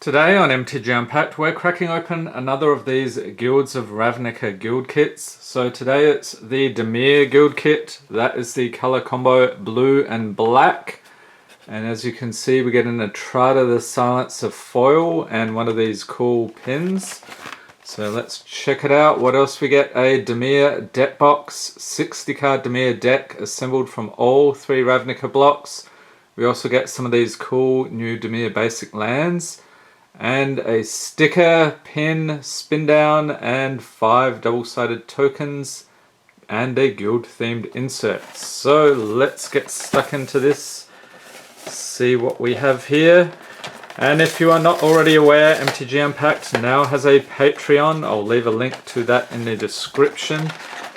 Today on MTG Unpacked, we're cracking open another of these Guilds of Ravnica guild kits. So today it's the Dimir guild kit. That is the color combo blue and black. And as you can see, we get an Atrada the Silencer foil and one of these cool pins. So let's check it out. What else we get? A Damir deck box, 60 card Damir deck assembled from all 3 Ravnica blocks. We also get some of these cool new Damir basic lands. And a sticker, pin, spin down, and 5 double-sided tokens, and a guild-themed insert. So let's get stuck into this, see what we have here. And if you are not already aware, MTG Unpacked now has a Patreon. I'll leave a link to that in the description.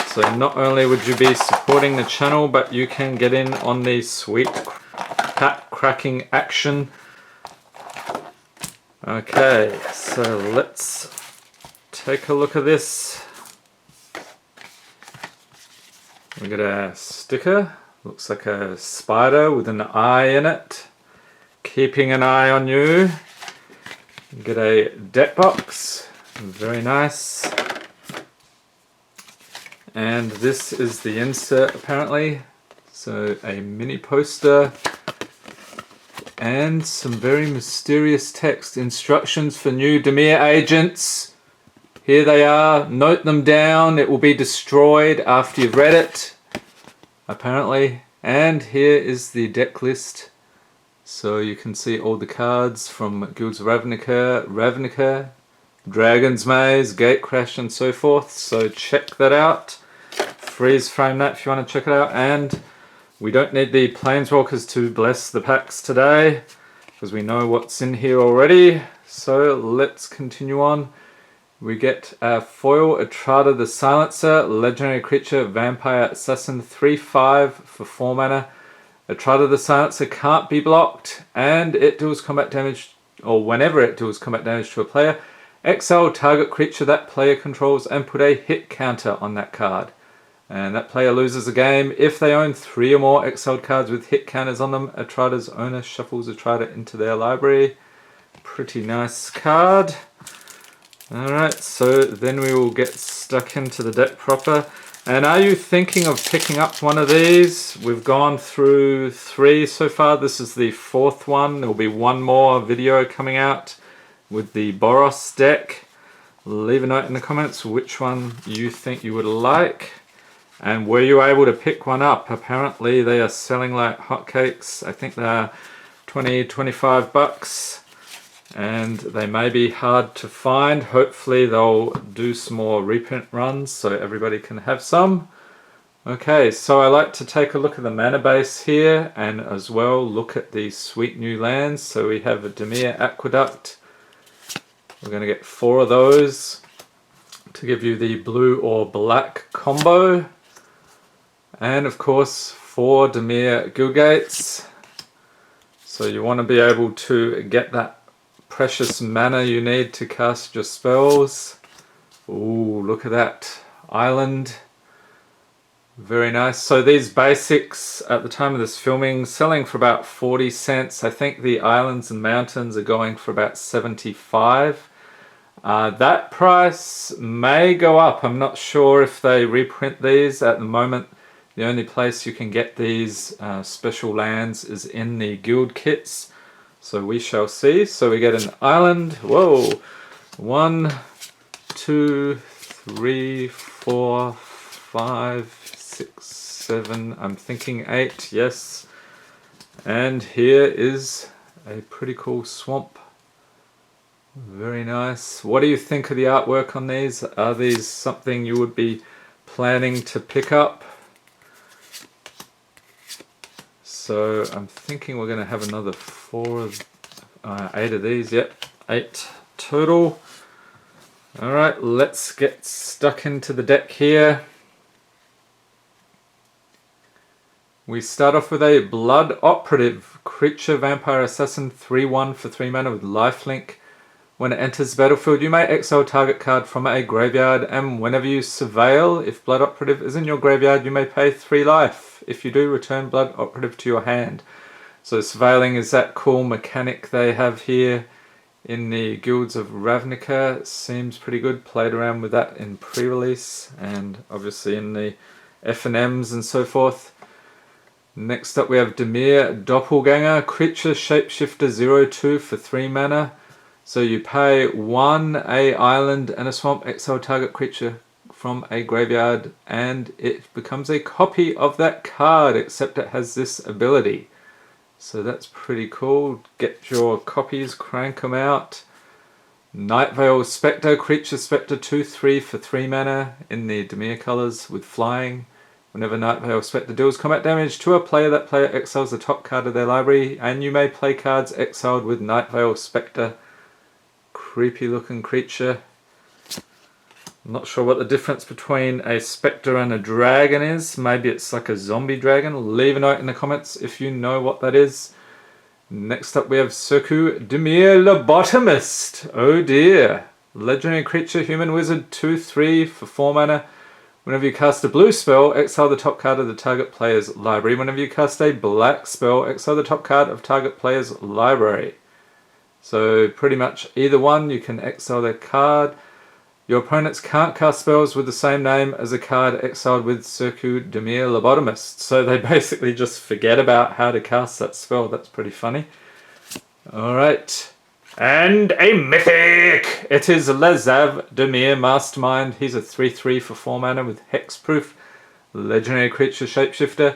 So not only would you be supporting the channel, but you can get in on the sweet pack cracking action. Okay, so let's take a look at this. We got a sticker, looks like a spider with an eye in it, keeping an eye on you. We get a deck box, very nice. And this is the insert apparently, so a mini poster. And some very mysterious text. Instructions for new Damir agents. Here they are. Note them down. It will be destroyed after you've read it, apparently. And here is the deck list. So you can see all the cards from Guilds of Ravnica, Dragon's Maze, Gatecrash, and so forth. So check that out. Freeze frame that if you want to check it out. And we don't need the Planeswalkers to bless the packs today, because we know what's in here already. So let's continue on. We get a foil Atrada the Silencer, legendary creature, vampire assassin, 3/5 for 4 mana. Atrada the Silencer can't be blocked, and it deals combat damage, or whenever it deals combat damage to a player, exile target creature that player controls and put a hit counter on that card. And that player loses a game. If they own 3 or more exiled cards with hit counters on them, Atrada's owner shuffles Atrada into their library. Pretty nice card. Alright, so then we will get stuck into the deck proper. And are you thinking of picking up one of these? We've gone through 3 so far. This is the 4th one. There will be one more video coming out with the Boros deck. Leave a note in the comments which one you think you would like. And were you able to pick one up? Apparently they are selling like hotcakes. I think they're 20-25 bucks. And they may be hard to find. Hopefully they'll do some more reprint runs so everybody can have some. Okay, so I like to take a look at the mana base here and as well look at the sweet new lands. So we have a Damir Aqueduct. We're going to get 4 of those to give you the blue or black combo. And of course 4 Damir Guild Gates. So you want to be able to get that precious mana you need to cast your spells. Ooh, look at that island. Very nice. So these basics at the time of this filming selling for about 40 cents. I think the islands and mountains are going for about 75. That price may go up. I'm not sure if they reprint these at the moment. The only place you can get these special lands is in the guild kits. So we shall see. So we get an island. Whoa. 1, 2, 3, 4, 5, 6, 7. I'm thinking 8. Yes. And here is a pretty cool swamp. Very nice. What do you think of the artwork on these? Are these something you would be planning to pick up? So I'm thinking we're going to have another 8 of these. Yep, 8 total. Alright, let's get stuck into the deck here. We start off with a Blood Operative creature vampire assassin 3/1 for 3 mana with lifelink. When it enters the battlefield, you may exile target card from a graveyard, and whenever you surveil, if Blood Operative is in your graveyard, you may pay 3 life. If you do, return Blood Operative to your hand. So surveilling is that cool mechanic they have here in the Guilds of Ravnica. Seems pretty good. Played around with that in pre-release and obviously in the F&Ms and so forth. Next up we have Dimir, Doppelganger, creature Shapeshifter 0/2 for 3 mana. So you pay 1 a island and a swamp, exile target creature from a graveyard, and it becomes a copy of that card, except it has this ability. So that's pretty cool. Get your copies, crank them out. Nightveil Spectre, creature Spectre 2/3 for 3 mana in the Damir colours with flying. Whenever Nightveil Spectre deals combat damage to a player, that player exiles the top card of their library, and you may play cards exiled with Nightveil Spectre. Creepy looking creature. I'm not sure what the difference between a Spectre and a dragon is. Maybe it's like a zombie dragon. Leave a note in the comments if you know what that is. Next up we have Circu, Dimir Lobotomist. Oh dear. Legendary creature, human wizard, 2/3 for 4 mana. Whenever you cast a blue spell, exile the top card of the target player's library. Whenever you cast a black spell, exile the top card of target player's library. So pretty much either one, you can exile their card. Your opponents can't cast spells with the same name as a card exiled with Circu Dimir Lobotomist. So they basically just forget about how to cast that spell. That's pretty funny. Alright. And a mythic! It is Lazav Damir Mastermind. He's a 3/3 for 4 mana with hexproof. Legendary creature Shapeshifter.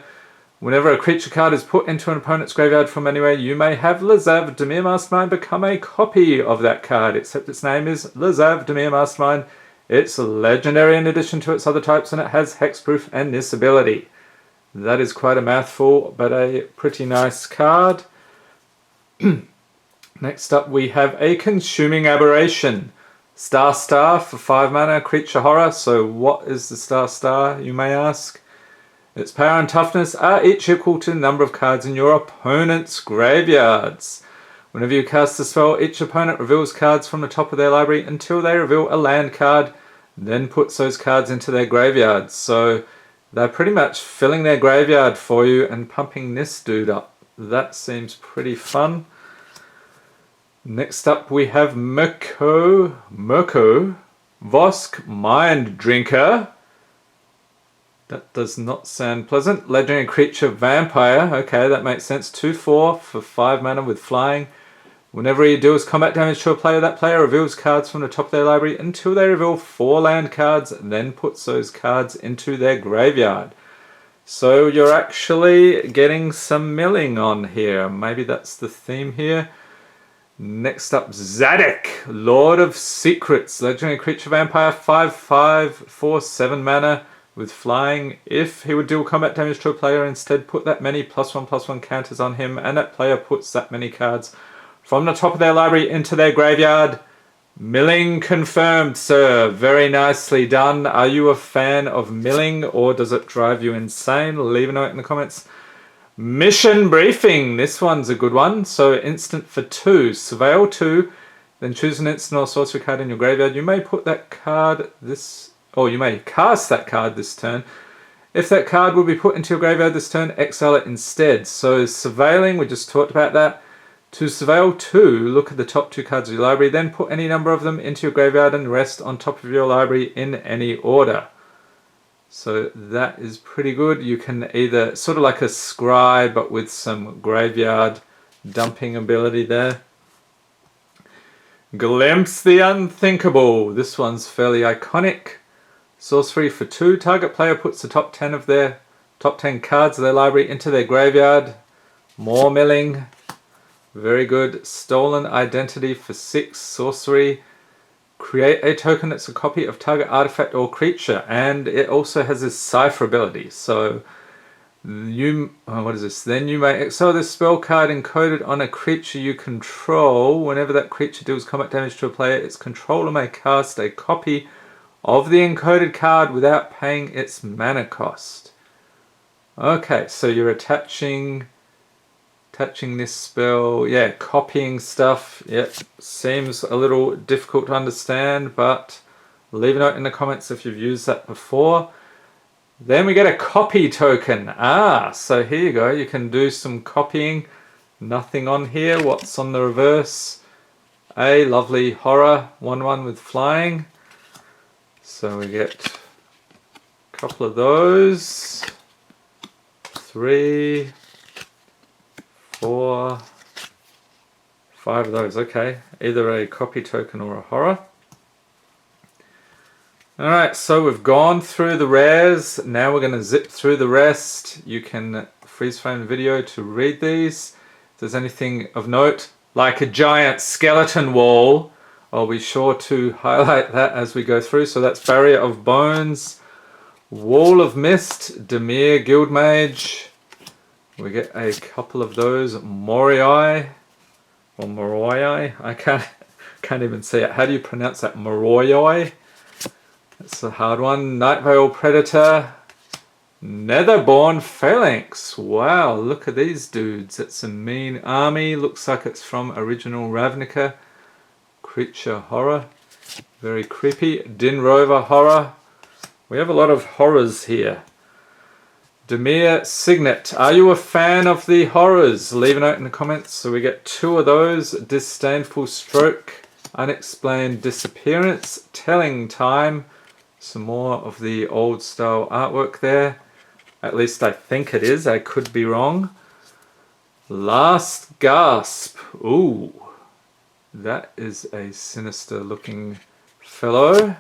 Whenever a creature card is put into an opponent's graveyard from anywhere, you may have Lazav Damir Mastermind become a copy of that card, except its name is Lazav Damir Mastermind. It's legendary in addition to its other types, and it has hexproof and this ability. That is quite a mouthful, but a pretty nice card. Next up we have a Consuming Aberration. Star for 5 mana, creature horror. So what is the Star, you may ask? Its power and toughness are each equal to the number of cards in your opponent's graveyards. Whenever you cast a spell, each opponent reveals cards from the top of their library until they reveal a land card, then puts those cards into their graveyards. So they're pretty much filling their graveyard for you and pumping this dude up. That seems pretty fun. Next up we have Mirko Vosk Mind Drinker. That does not sound pleasant. Legendary creature vampire. Okay, that makes sense. 2/4 for 5 mana with flying. Whenever he deals combat damage to a player, that player reveals cards from the top of their library until they reveal 4 land cards, and then puts those cards into their graveyard. So you're actually getting some milling on here. Maybe that's the theme here. Next up, Zadok, Lord of Secrets. Legendary creature vampire, 5/5 for 7 mana with flying. If he would deal combat damage to a player, instead put that many +1/+1 counters on him, and that player puts that many cards from the top of their library into their graveyard. Milling confirmed, sir. Very nicely done. Are you a fan of milling, or does it drive you insane? Leave a note in the comments. Mission Briefing. This one's a good one. So instant for 2. Surveil 2. Then choose an instant or sorcery card in your graveyard. You may put that card you may cast that card this turn. If that card will be put into your graveyard this turn, exile it instead. So surveilling, we just talked about that. To surveil 2, look at the top 2 cards of your library, then put any number of them into your graveyard and rest on top of your library in any order. So that is pretty good. You can either, sort of like a scry, but with some graveyard dumping ability there. Glimpse the Unthinkable. This one's fairly iconic. Sorcery for 2. Target player puts the top 10 cards of their library into their graveyard. More milling. Very good. Stolen Identity for 6. Sorcery. Create a token that's a copy of target artifact or creature, and it also has this cipher ability. So what is this? Then you may exile this spell card encoded on a creature you control. Whenever that creature deals combat damage to a player, its controller may cast a copy of the encoded card without paying its mana cost. Okay, so you're attaching this spell, yeah, copying stuff. Yep, seems a little difficult to understand, but leave a note in the comments if you've used that before. Then we get a copy token. So here you go, you can do some copying. Nothing on here. What's on the reverse? a lovely horror 1/1 with flying. So we get a couple of those. 3, 4, 5 of those. Okay, either a copy token or a horror. Alright, so we've gone through the rares. Now we're going to zip through the rest. You can freeze frame the video to read these. If there's anything of note, like a giant skeleton wall, I'll be sure to highlight that as we go through. So that's Barrier of Bones, Wall of Mist, Damir Guildmage. We get a couple of those, Morai, or Moroi. I can't even say it. How do you pronounce that? Moroi? That's a hard one. Nightveil Predator, Netherborn Phalanx. Wow, look at these dudes. It's a mean army. Looks like it's from original Ravnica. Creature horror. Very creepy. Din Rover horror. We have a lot of horrors here. Dimir Signet. Are you a fan of the horrors? Leave a note in the comments. So we get 2 of those. Disdainful Stroke. Unexplained Disappearance. Telling Time. Some more of the old style artwork there. At least I think it is. I could be wrong. Last Gasp. Ooh. That is a sinister looking fellow.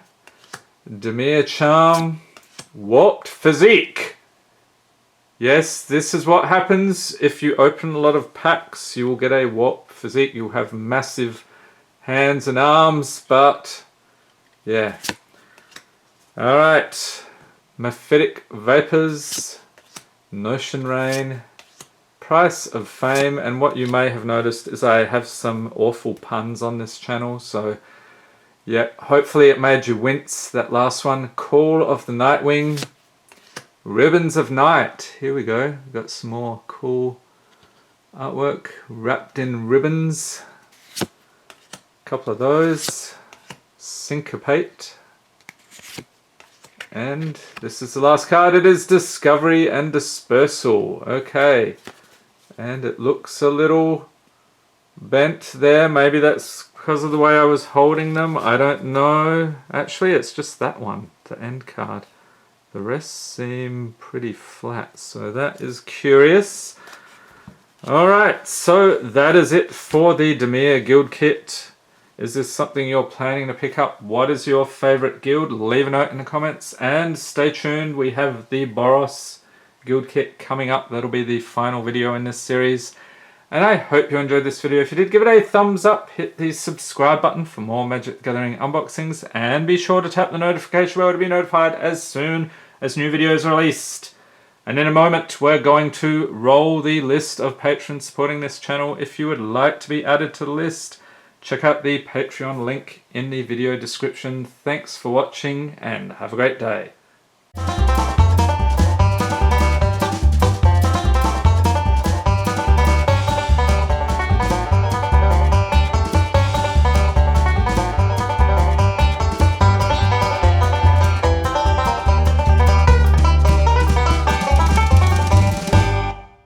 Damir Charm. Warped Physique. Yes, this is what happens if you open a lot of packs. You will get a warped physique. You'll have massive hands and arms, but yeah. Alright. Mephitic Vapors, Notion Rain, Price of Fame, and what you may have noticed is I have some awful puns on this channel, so yeah, hopefully it made you wince, that last one. Call of the Nightwing, Ribbons of Night. Here we go. We've got some more cool artwork wrapped in ribbons. A couple of those. Syncopate. And this is the last card. It is Discovery and Dispersal. Okay. And it looks a little bent there. Maybe that's because of the way I was holding them. I don't know. Actually, it's just that one, the end card. The rest seem pretty flat, so that is curious. Alright, so that is it for the Damir Guild Kit. Is this something you're planning to pick up? What is your favourite guild? Leave a note in the comments, and stay tuned. We have the Boros Guild Kit coming up. That'll be the final video in this series. And I hope you enjoyed this video. If you did, give it a thumbs up, hit the subscribe button for more Magic the Gathering unboxings, and be sure to tap the notification bell to be notified as soon as new videos are released. And in a moment, we're going to roll the list of patrons supporting this channel. If you would like to be added to the list, check out the Patreon link in the video description. Thanks for watching, and have a great day.